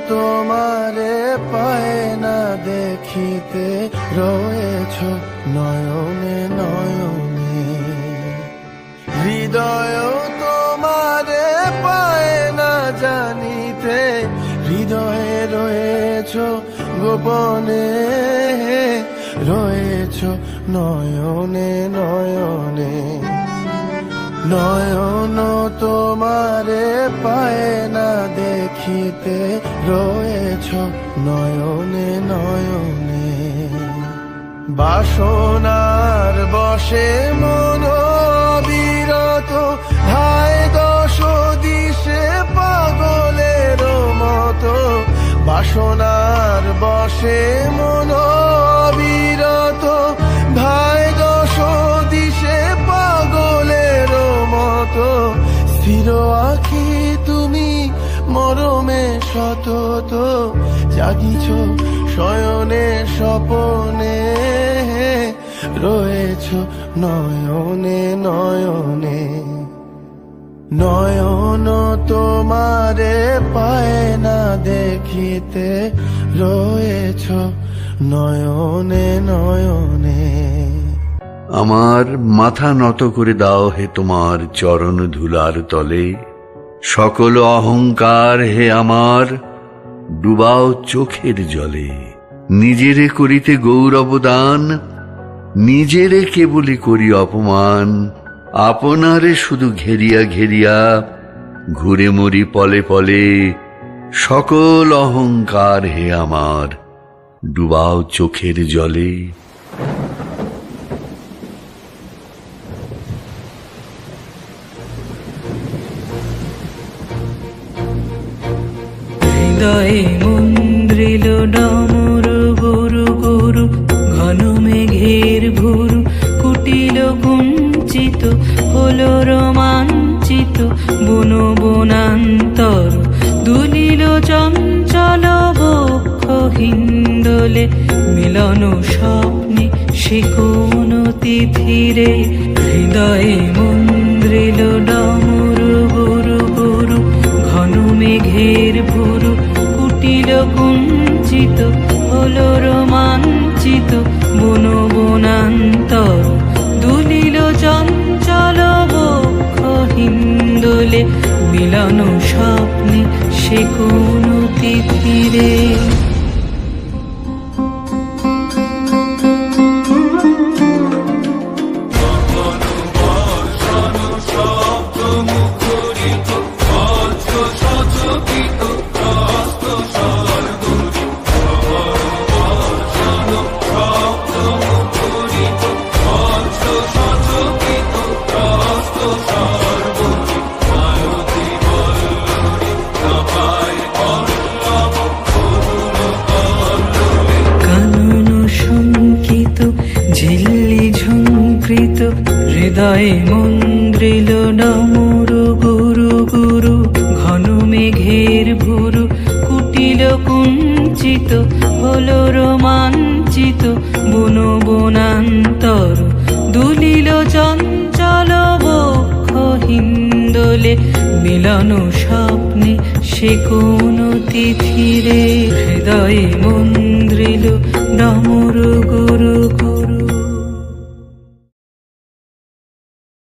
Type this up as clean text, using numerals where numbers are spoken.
তোমারে পায় না দেখিতে, রয়েছ নয়নে নয়নে। হৃদয় তোমারে পায় না জানিতে, হৃদয়ে রয়েছ গোপনে, রয়েছ নয়নে নয়নে। নয়ন তোমারে পায় না দেখিতে, রয়েছ নয়নে নয়নে। বাসনার বশে মন বিরত, ধায় দশ দিশে পাগলের মতো। বাসনার বশে মন বিরত, ধায় দশ দিশে পাগলের মতো। স্থির আঁখি তুমি মরমে সতত, জাগিছ শয়নে স্বপনে, রয়েছ নয়নে নয়নে। নয়ন তোমারে পায় না দেখিতে, রয়েছ নয়নে নয়নে। আমার মাথা নত করে দাও হে তোমার চরণ ধুলার তলে, সকল অহংকার হে আমার ডুবাও চোখের জলে। নিজেরে করিতে গৌরব দান, নিজেরে কেবলি করি অপমান। আপনারে শুধু ঘেরিয়া ঘেরিয়া ঘুরে মরি পলে পলে, সকল অহংকার হে আমার ডুবাও চোখের জলে। হৃদয়ে মন্দ্রিল ডমরু গুরু গুরু, ঘন মেঘের ভুরু কুটিল কুঞ্চিত, হলো রোমাঞ্চিত বন বনান্তর। দুলিল চঞ্চল বক্ষ হিন্দোলে, মিলন স্বপ্নে সে কোন তিথিরে। হৃদয়ে মন্দ্রিল ডমরু গুরু গুরু, ঘন মেঘের ভুরু কুটিল কুঞ্চিত, হলো রোমাঞ্চিত বন বনান্তর। দুলিল চঞ্চল বক্ষ হিন্দোলে, মিলন স্বপ্নে সে কোন তিথিরে। ঝিল্লি ঝুঙ্কৃত, হৃদয়ে মন্দ্রিল ডমরু গুরু গুরু, ঘন মেঘের ভুরু কুটিল কুঞ্চিত, হলো রোমাঞ্চিত বন বনান্তর। দুলিল চঞ্চল বক্ষ হিন্দোলে, মিলন স্বপ্নে সে কোন তিথিরে। হৃদয়ে মন্দ্রিল ডমরু গুরু গুরু।